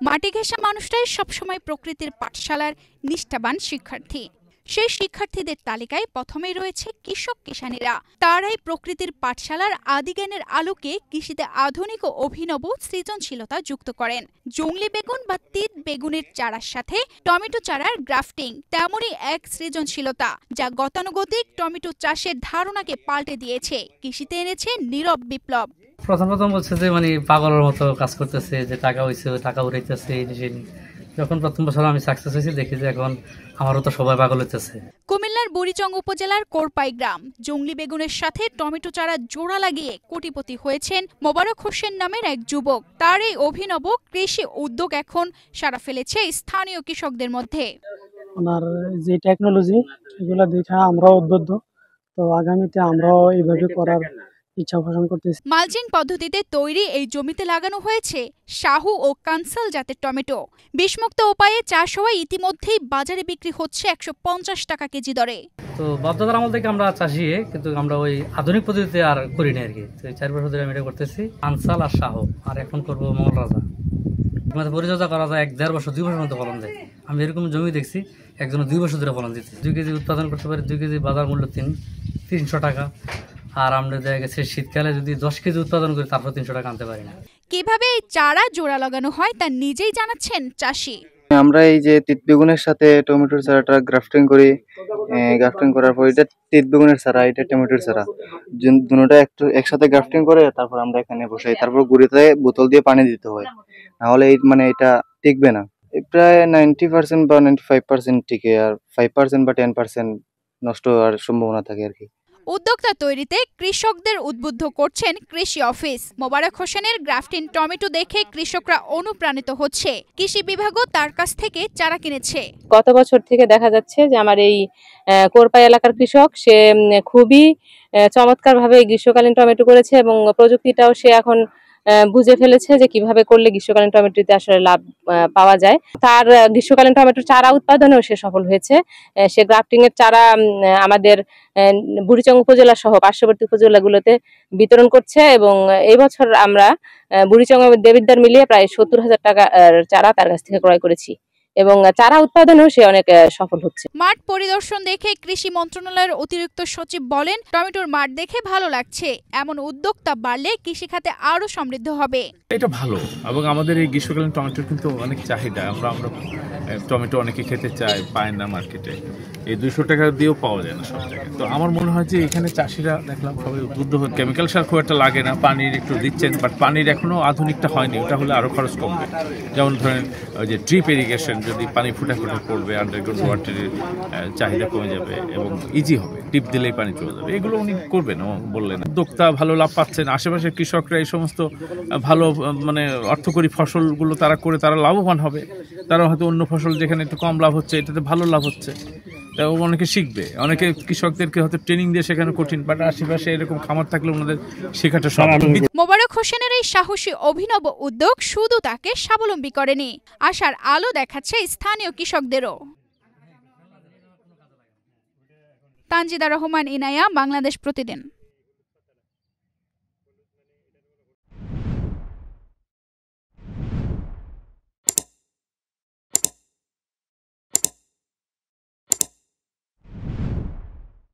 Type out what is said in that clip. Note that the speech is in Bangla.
মাটি ঘেঁষা মানুষটাই সবসময় প্রকৃতির পাঠশালার নিষ্ঠাবান শিক্ষার্থী। সেই শিক্ষার্থীদের তালিকায় প্রথমেই রয়েছে কৃষক কিষানীরা। তারাই প্রকৃতির পাঠশালার আদিজ্ঞানের আলোকে কৃষিতে আধুনিক ও অভিনব সৃজনশীলতা যুক্ত করেন। জংলি বেগুন বা তিত বেগুনের চারার সাথে টমেটো চারার গ্রাফটিং তেমনই এক সৃজনশীলতা, যা গতানুগতিক টমেটো চাষের ধারণাকে পাল্টে দিয়েছে, কৃষিতে এনেছে নীরব বিপ্লব। প্রথম বলছে যে পাগলের মতো কাজ করতেছে, যে টাকা হয়েছে টাকা উড়াইতেছে। যখন প্রথম বছর আমি সাকসেস হয়েছি, দেখি যে এখন আমারও তো সবাই পাগল হইতেছে। কুমিল্লার বুড়িচং উপজেলার কোরপাই গ্রাম জংলি বেগুনের সাথে টমেটো চারা জোড়া লাগিয়ে কোটিপতি হয়েছেন মোবারক হোসেন নামের এক যুবক। তার এই অভিনব কৃষি উদ্যোগ এখন সাড়া ফেলেছে স্থানীয় কৃষকদের মধ্যে। ওনার যে টেকনোলজি, এগুলো দেখে আমরাও উদ্বুদ্ধ, তো আগামীতে আমরাও এইভাবে করার ইচ্ছা পোষণ করতেছি। মালচিং পদ্ধতিতে তৈরি এই জমিতে লাগানো হয়েছে শাহু ও কানসাল জাতের টমেটো। বিষমুক্ত উপায়ে চাষ হওয়া ইতিমধ্যেই বাজারে বিক্রি হচ্ছে 150 টাকা কেজি দরে। তো বাধ্যতার আমল থেকে আমরা চাষি, কিন্তু আমরা ওই আধুনিক পদ্ধতিতে আর করি না আর কি। 4 বছর ধরে আমি এটা করতেছি, কানসাল আর শাহু, আর এখন করবো মঙ্গল রাজা। পরিচর্যা করা যায় 1-1.5 বছর 2 বছর মতো ফলন দেয়। আমি এরকম জমি দেখছি একজন 2 বছর ধরে ফলন দিচ্ছে। 2 কেজি উৎপাদন করতে পারে, 2 কেজি বাজার মূল্য 300 টাকা। আর আমরা দেখা গেছে শীতকালে যদি 10 কেজি উৎপাদন করি, তারপর 300 টাকা আনতে পারি না। কিভাবে এই চারা জোড়া লাগানো হয় তা নিজেই জানাচ্ছেন চাষি। আমরা এই যে তিত বেগুনের সাথে টমেটোর চারাটা গ্রাফটিং করি। গ্রাফটিং করার পর এটা তিত বেগুনের চারা, এটা টমেটোর চারা, দুটোটা একসাথে গ্রাফটিং করে তারপর আমরা এখানে বসাই। তারপর গুঁড়িতে বোতল দিয়ে পানি দিতে হয়, নাহলে এটা টিকবে না। প্রায় 90% বা 95% টিকে, আর 5% বা 10% নষ্ট হওয়ার সম্ভাবনা থাকে আর কি। উদ্যোক্তা তৈরিতে কৃষকদের উদ্বুদ্ধ করছেন কৃষি অফিস। মোবারক হোসেনের গ্রাফটিং টমেটো দেখে কৃষকরা অনুপ্রাণিত হচ্ছে। কৃষি বিভাগও তার কাছ থেকে চারা কিনেছে। গত বছর থেকে দেখা যাচ্ছে যে আমার এই কোরপাই এলাকার কৃষক, সে খুবই চমৎকারভাবে গ্রীষ্মকালীন টমেটো করেছে এবং প্রযুক্তিটাও সে এখন বুঝে ফেলেছে যে কিভাবে করলে গ্রীষ্মকালীন টমেটোতে আসলে লাভ পাওয়া যায়। তার গ্রীষ্মকালীন টমেটোর চারা উৎপাদনেও সে সফল হয়েছে। সে গ্রাফটিং এর চারা আমাদের বুড়িচং উপজেলা সহ পার্শ্ববর্তী উপজেলাগুলোতে বিতরণ করছে এবং এই বছর আমরা বুড়িচং এবং দেবিদ্বার মিলিয়ে প্রায় 70,000 টাকার চারা তার কাছ থেকে ক্রয় করেছি এবং চারা উৎপাদনেও সে অনেক সফল হচ্ছে। মাঠ পরিদর্শন দেখে কৃষি মন্ত্রণালয়ের অতিরিক্ত সচিব বলেন, টমেটোর মাঠ দেখে ভালো লাগছে। এমন উদ্যোক্তা বাড়লে কৃষি খাতে আরো সমৃদ্ধ হবে। এটা ভালো, এবং আমাদের এই গ্রীষ্মকালীন টমেটোর কিন্তু অনেক চাহিদা। আমরা টমেটো অনেকে খেতে চায়, পায় না মার্কেটে। এই 200 টাকা দিয়েও পাওয়া যায় না সব জায়গায়। তো আমার মনে হয় যে এখানে চাষিরা দেখলাম সবাই উদ্বুদ্ধ হন। কেমিক্যাল সার খুব একটা লাগে না, পানির একটু দিচ্ছেন, বাট পানির এখনো আধুনিকটা হয়নি। ওটা হলে আরো খরচ কমবে। যেমন ধরেন ওই যে ড্রিপ ইরিগেশন, যদি পানি ফুটা পড়বে, আন্ডারগ্রাউন্ড ওয়াটারের চাহিদা কমে যাবে এবং ইজি হবে, টিপ দিলেই পানি চলে যাবে। এগুলো উনি করবেন বললেন। উদ্যোক্তা ভালো লাভ পাচ্ছেন, আশেপাশের কৃষকরা এই সমস্ত ভালো অর্থকরী ফসলগুলো তারা করে তারা লাভবান হবে। তারা হয়তো অন্য ফসল যেখানে একটু কম লাভ হচ্ছে, এটাতে ভালো লাভ হচ্ছে, অনেকে শিখবে। অনেকে কৃষকদেরকে হয়তো ট্রেনিং দিয়ে শেখানো কঠিন, বাট আশেপাশে এরকম খামার থাকলে ওনাদের শেখাটা সহজ। মোবারক হোসেনের এই সাহসী অভিনব উদ্যোগ শুধু তাকে স্বাবলম্বী করেনি, আশার আলো দেখাচ্ছে স্থানীয় কৃষকদেরও। তানজিদা রহমান, ইনায়া, বাংলাদেশ প্রতিদিন।